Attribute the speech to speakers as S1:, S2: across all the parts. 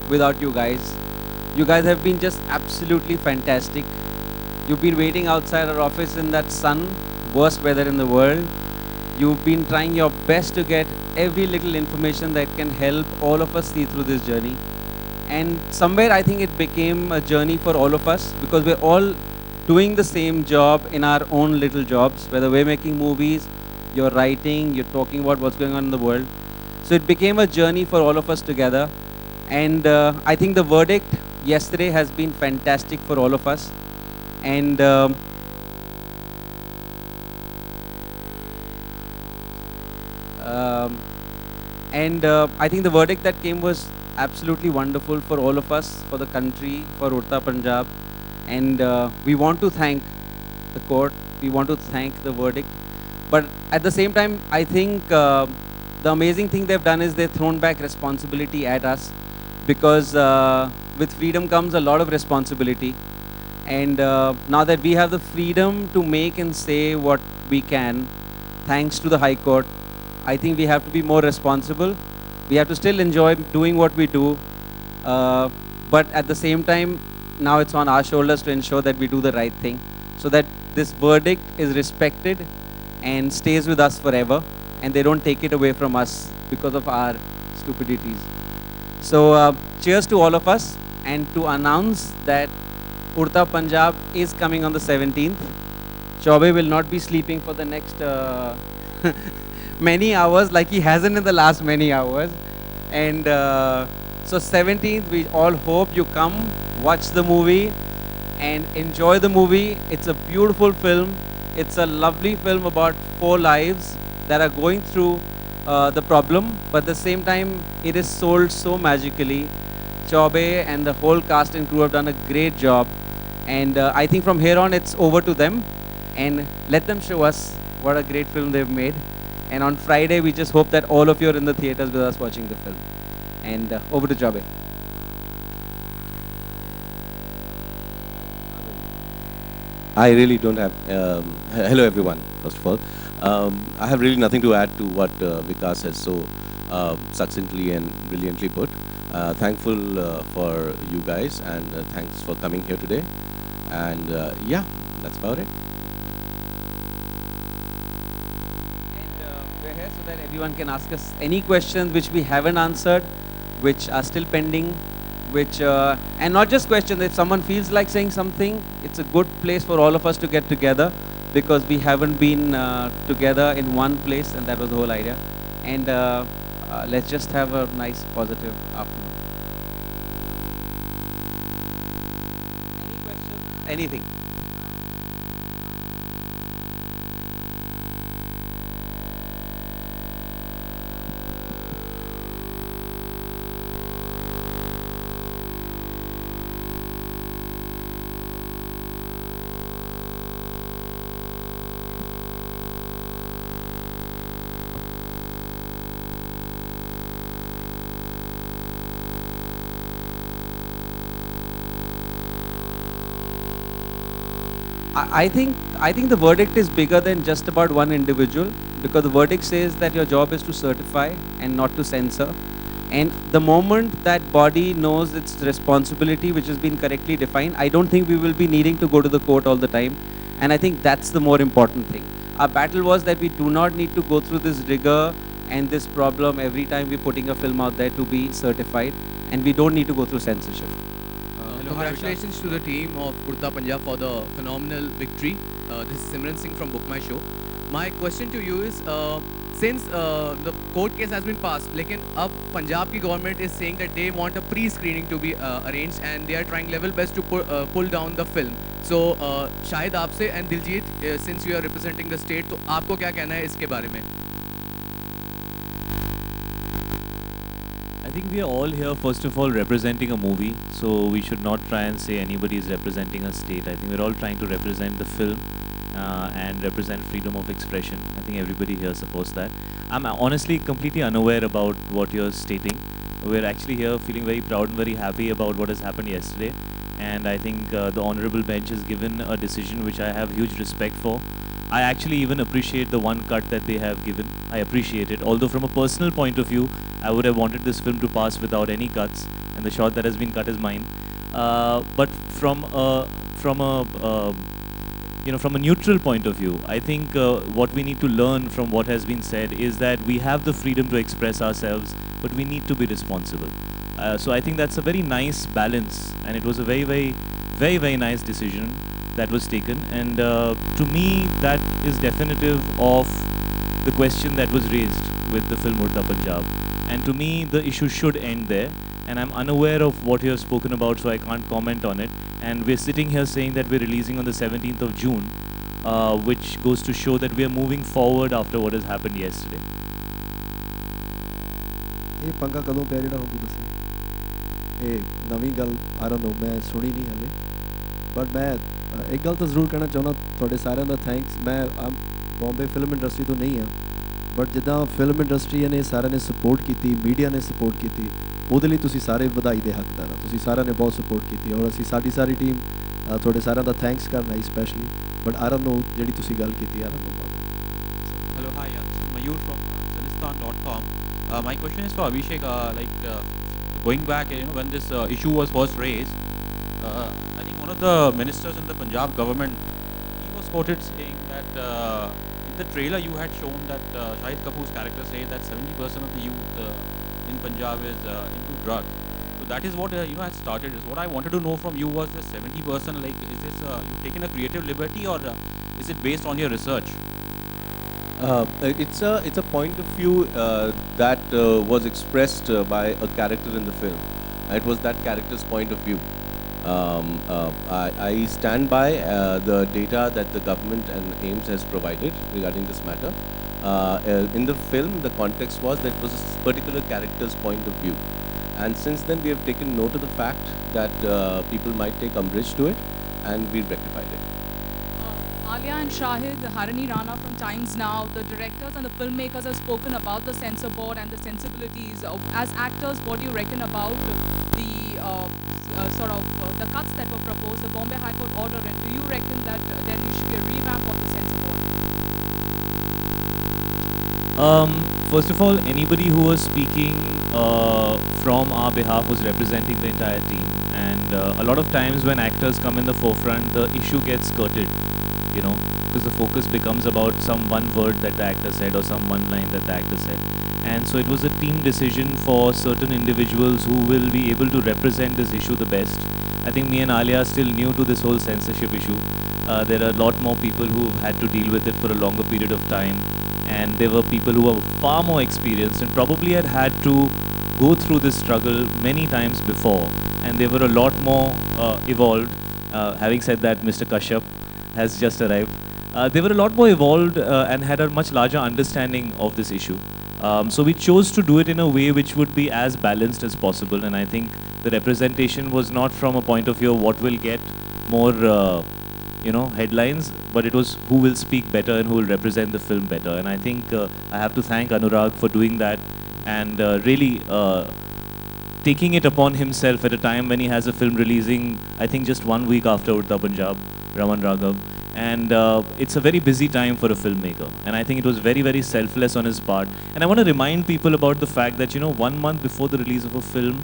S1: without you guys. You guys have been just absolutely fantastic. You've been waiting outside our office in that sun, worst weather in the world. You've been trying your best to get every little information that can help all of us see through this journey. And somewhere I think it became a journey for all of us because we're all doing the same job in our own little jobs, whether we're making movies, you're writing, you're talking about what's going on in the world. So it became a journey for all of us together. And I think the verdict yesterday has been fantastic for all of us. And um, I think the verdict that came was absolutely wonderful for all of us, for the country, for Udta Punjab. And we want to thank the court. We want to thank the verdict. But at the same time, I think the amazing thing they've done is they've thrown back responsibility at us because with freedom comes a lot of responsibility. And now that we have the freedom to make and say what we can, thanks to the High Court, I think we have to be more responsible. We have to still enjoy doing what we do. But at the same time, now it's on our shoulders to ensure that we do the right thing so that this verdict is respected and stays with us forever and they don't take it away from us because of our stupidities. So cheers to all of us, and to announce that Udta Punjab is coming on the 17th. Chaube will not be sleeping for the next many hours like he hasn't in the last many hours. And so 17th, we all hope you come, watch the movie and enjoy the movie. It's a beautiful film. It's a lovely film about 4 lives that are going through the problem, but at the same time, it is sold so magically. Chaube and the whole cast and crew have done a great job. And I think from here on, it's over to them. And let them show us what a great film they've made. And on Friday, we just hope that all of you are in the theaters with us watching the film. And over to Chaube.
S2: I really don't have. Hello, everyone. First of all, I have really nothing to add to what Vikas has so succinctly and brilliantly put. Thankful for you guys, and thanks for coming here today. And yeah, that's about it.
S1: And we're here so that everyone can ask us any questions which we haven't answered, which are still pending, which and not just questions. If someone feels like saying something, it's a good place for all of us to get together because we haven't been together in one place, and that was the whole idea. And let's just have a nice positive afternoon. Any questions? Anything? I think the verdict is bigger than just about one individual, because the verdict says that your job is to certify and not to censor. And the moment that body knows its responsibility, which has been correctly defined, I don't think we will be needing to go to the court all the time. And I think that's the more important thing. Our battle was that we do not need to go through this rigor and this problem every time we're putting a film out there to be certified, and we don't need to go through censorship.
S3: Congratulations to the team of Udta Punjab for the phenomenal victory. This is Simran Singh from Book My Show. My question to you is, since the court case has been passed, लेकिन अब Punjab की government is saying that they want a pre-screening to be arranged, and they are trying level best to pull down the film. So Shahid आपसे and Diljit, since you are representing the state, तो आपको क्या कहना है इसके बारे में?
S4: I think we are all here, first of all, representing a movie, so we should not try and say anybody is representing a state. I think we're all trying to represent the film and represent freedom of expression. I think everybody here supports that. I'm honestly completely unaware about what you're stating. We're actually here feeling very proud and very happy about what has happened yesterday. And I think the Honorable Bench has given a decision which I have huge respect for. I actually even appreciate the one cut that they have given. I appreciate it. Although from a personal point of view, I would have wanted this film to pass without any cuts. and the shot that has been cut is mine. But from a from a neutral point of view, I think what we need to learn from what has been said is that we have the freedom to express ourselves, but we need to be responsible. So I think that's a very nice balance, and it was a very nice decision that was taken. And to me, that is definitive of the question that was raised with the film Udta Punjab. And to me, the issue should end there. And I'm unaware of what you have spoken about, so I can't comment on it. And we're sitting here saying that we're releasing on the 17th of June, which goes to show that we are moving forward after what has happened yesterday.
S5: ਇਹ ਪੰਗਾ ਕਦੋਂ ਪਿਆ ਜਿਹੜਾ ਹੁਣ ਤੂੰ ਦੱਸਿਆ ਇਹ ਨਵੀਂ ਗੱਲ ਆਈ ਡੋਨਟ ਨੋ ਮੈਂ ਸੁਣੀ ਨਹੀਂ ਹਲੇ ਬਟ ਮੈਂ ਇੱਕ ਗੱਲ ਤਾਂ ਜ਼ਰੂਰ ਕਹਿਣਾ ਚਾਹੁੰਦਾ ਤੁਹਾਡੇ ਸਾਰਿਆਂ ਦਾ ਥੈਂਕਸ ਮੈਂ ਬੰਬੇ ਫਿਲਮ ਇੰਡਸਟਰੀ ਤੋਂ ਨਹੀਂ ਹਾਂ ਬਟ ਜਿੱਦਾਂ ਫਿਲਮ ਇੰਡਸਟਰੀ ਨੇ ਸਾਰਿਆਂ ਨੇ ਸਪੋਰਟ ਕੀਤੀ ਮੀਡੀਆ ਨੇ ਸਪੋਰਟ ਕੀਤੀ ਉਹਦੇ ਲਈ ਤੁਸੀਂ ਸਾਰੇ ਵਧਾਈ ਦੇ ਹੱਕਦਾਰ ਹੋ ਤੁਸੀਂ ਸਾਰਿਆਂ ਨੇ ਬਹੁਤ ਸਪੋਰਟ ਕੀਤੀ ਔਰ ਅਸੀਂ ਸਾਡੀ ਸਾਰੀ ਟੀਮ ਤੁਹਾਡੇ ਸਾਰਿਆਂ ਦਾ ਥੈਂਕਸ ਕਰਨਾ ਹੈ specially but I don't know ਜਿਹੜੀ ਤੁਸੀਂ ਗੱਲ ਕੀਤੀ I don't know
S6: Hello, hi, this is Mayur from Sinistan.com. My question is for Abhishek. Going back, when this issue was first raised, I think one of the ministers in the Punjab government, he was quoted saying that in the trailer you had shown that Shahid Kapoor's character said that 70% of the youth in Punjab is into drug. So that is what had started. What I wanted to know from you was the 70%. Like, is this you've taken a creative liberty, or is it based on your research?
S2: It's a point of view that was expressed by a character in the film. It was that character's point of view. I stand by the data that the government and AIMS has provided regarding this matter. In the film, the context was that it was a particular character's point of view. And since then, we have taken note of the fact that people might take umbrage to it, and we've rectified it.
S7: Alia and Shahid, Harini Rana from Times Now, the directors and the filmmakers have spoken about the censor board and the sensibilities. As actors, what do you reckon about the the cuts that were proposed, the Bombay High Court order, and do you reckon that there should be a revamp of the censor board?
S4: First of all, anybody who was speaking from our behalf was representing the entire team. And a lot of times when actors come in the forefront, the issue gets skirted, because the focus becomes about some one word that the actor said or some one line that the actor said. And so it was a team decision for certain individuals who will be able to represent this issue the best. I think me and Alia are still new to this whole censorship issue. There are a lot more people who have had to deal with it for a longer period of time. And there were people who were far more experienced and probably had to go through this struggle many times before. And they were a lot more evolved. Having said that, Mr. Kashyap has just arrived. They were a lot more evolved and had a much larger understanding of this issue. So we chose to do it in a way which would be as balanced as possible. And I think the representation was not from a point of view of what will get more, headlines, but it was who will speak better and who will represent the film better. And I think I have to thank Anuraag for doing that and really taking it upon himself at a time when he has a film releasing, I think just 1 week after Udta Punjab, Raman Raghav. And it's a very busy time for a filmmaker. And I think it was very selfless on his part. And I want to remind people about the fact that, 1 month before the release of a film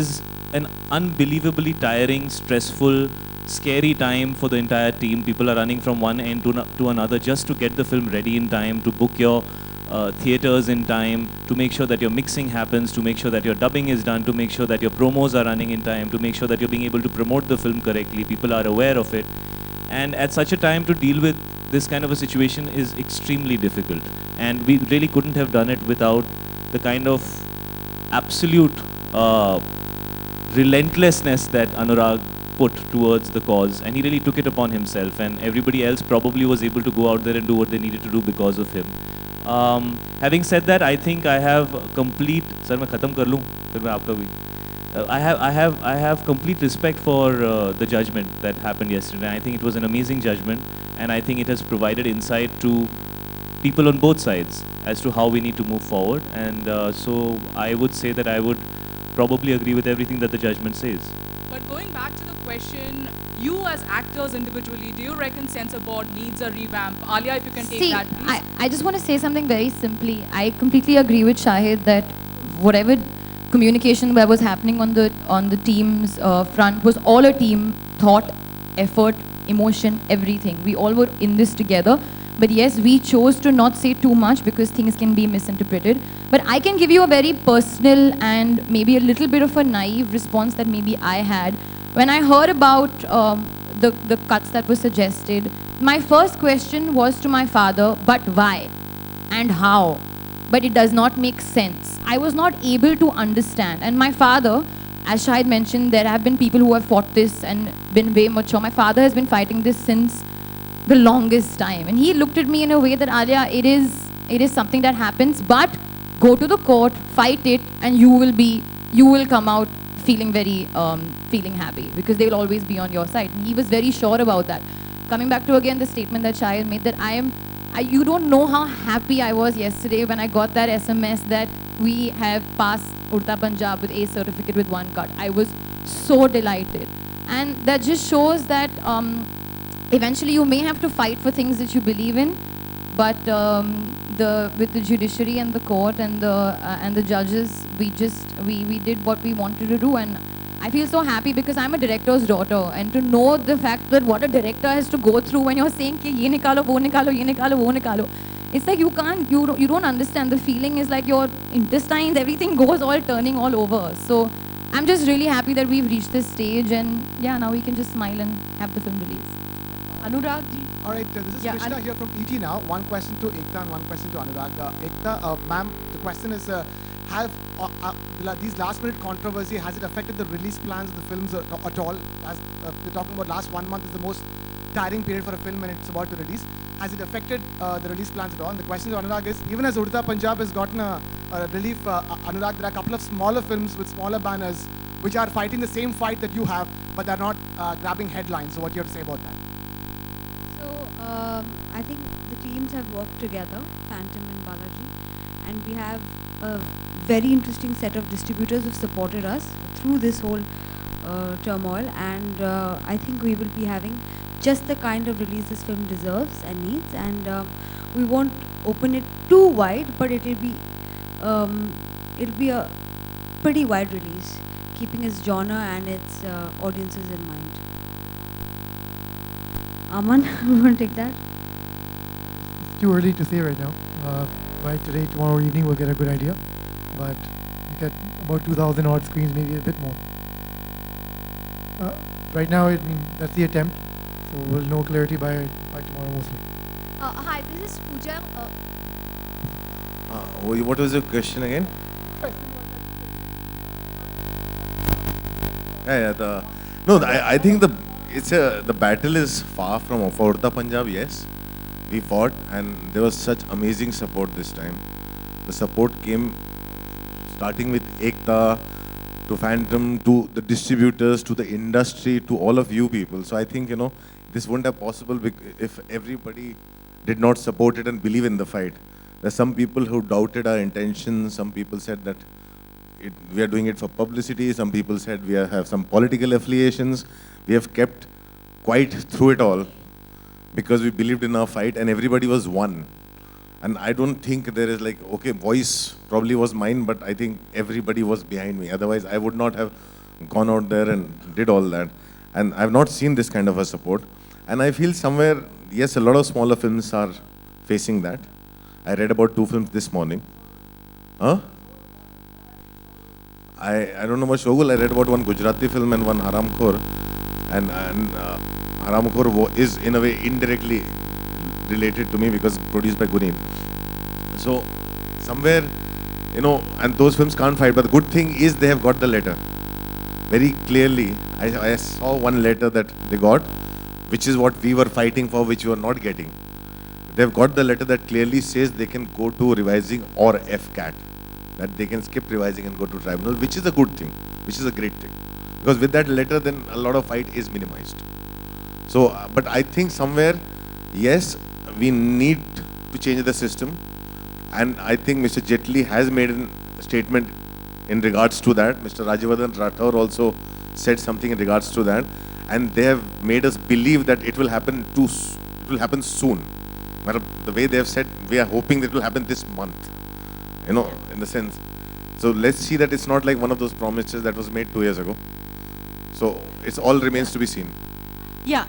S4: is an unbelievably tiring, stressful, scary time for the entire team. People are running from one end to another just to get the film ready in time, to book your theaters in time, to make sure that your mixing happens, to make sure that your dubbing is done, to make sure that your promos are running in time, to make sure that you're being able to promote the film correctly. People are aware of it. And at such a time, to deal with this kind of a situation is extremely difficult. And we really couldn't have done it without the kind of absolute relentlessness that Anuraag put towards the cause. And he really took it upon himself. And everybody else probably was able to go out there and do what they needed to do because of him. Having said that, I think I have complete... Sir, मैं खत्म कर लूँ, फिर मैं आपका भी. I have complete respect for the judgment that happened yesterday. I think it was an amazing judgment, and I think it has provided insight to people on both sides as to how we need to move forward. And so I would say that I would probably agree with everything that the judgment says.
S7: But going back to the question, you as actors individually, do you reckon censor board needs a revamp? Alia, if you can take that, please.
S8: I just want to say something very simply. I completely agree with Shahid that whatever communication that was happening on the team's front was all a team thought, effort, emotion, everything. We all were in this together. But yes, we chose to not say too much because things can be misinterpreted. But I can give you a very personal and maybe a little bit of a naive response that maybe I had. When I heard about the cuts that were suggested, my first question was to my father, but why and how? But it does not make sense. I was not able to understand. And my father, as Shahid mentioned, there have been people who have fought this and been way mature. My father has been fighting this since the longest time. And he looked at me in a way that, Alia, it is something that happens, but go to the court, fight it, and you will come out feeling very, feeling happy because they will always be on your side. And he was very sure about that. Coming back to again the statement that Shahid made, that you don't know how happy I was yesterday when I got that SMS that we have passed Udta Punjab with A certificate with 1 cut. I was so delighted. And that just shows that eventually you may have to fight for things that you believe in, but with the judiciary and the court and the judges, we did what we wanted to do. And I feel so happy because I'm a director's daughter, and to know the fact that what a director has to go through when you're saying ki ye nikalo, wo nikalo, ye nikalo, wo nikalo. It's like you don't understand. The feeling is like your intestines, everything goes all turning all over. So I'm just really happy that we've reached this stage, and yeah, now we can just smile and have the film release. Anuraag ji.
S9: All right, this is Krishna here from ET now. One question to Ekta and one question to Anuraag. Ekta, ma'am, the question is, have these last-minute controversy, has it affected the release plans of the films at all? As we're talking about last 1 month is the most tiring period for a film when it's about to release. Has it affected the release plans at all? And the question to Anuraag is, even as Udta Punjab has gotten a relief, Anuraag, there are a couple of smaller films with smaller banners which are fighting the same fight that you have, but they're not grabbing headlines. So what do you have to say about that?
S10: So I think the teams have worked together, Phantom and Balaji, and we have a very interesting set of distributors who've supported us through this whole turmoil, and I think we will be having just the kind of release this film deserves and needs, and we won't open it too wide, but it'll be a pretty wide release, keeping its genre and its audiences in mind. Aman, you want to take that?
S11: It's too early to say right now. By today, tomorrow evening, we'll get a good idea. But we get about 2,000 odd screens, maybe a bit more. Right now, that's the attempt. So we'll know clarity by tomorrow mostly.
S12: Hi, this is Pooja.
S2: What was your question again? I think the battle is far from for Udta Punjab. Yes, we fought, and there was such amazing support this time. The support came starting with Ekta, to Phantom, to the distributors, to the industry, to all of you people. So I think, this wouldn't have possible if everybody did not support it and believe in the fight. There's some people who doubted our intentions. Some people said that we are doing it for publicity. Some people said we have some political affiliations. We have kept quiet through it all because we believed in our fight, and everybody was one. And I don't think there is voice probably was mine, but I think everybody was behind me. Otherwise, I would not have gone out there and did all that. And I've not seen this kind of a support. And I feel somewhere, yes, a lot of smaller films are facing that. I read about 2 films this morning. Huh? I don't know about Shogul. I read about one Gujarati film and one Haramkhor. And Haramkhor is in a way indirectly related to me because produced by Guneen. So somewhere, and those films can't fight. But the good thing is they have got the letter. Very clearly, I saw one letter that they got, which is what we were fighting for, which we were not getting. They've got the letter that clearly says they can go to revising or FCAT. That they can skip revising and go to tribunal, which is a good thing, which is a great thing. Because with that letter, then a lot of fight is minimized. So, but I think somewhere, yes, we need to change the system. And I think Mr. Jetli has made a statement in regards to that. Mr. Rajyavardhan Rathore also said something in regards to that. And they have made us believe that it will happen soon. But the way they have said, we are hoping that it will happen this month. In the sense.
S13: So let's see that it's not like one of those promises that was made 2 years ago. So it's all remains to be seen.
S14: Yeah,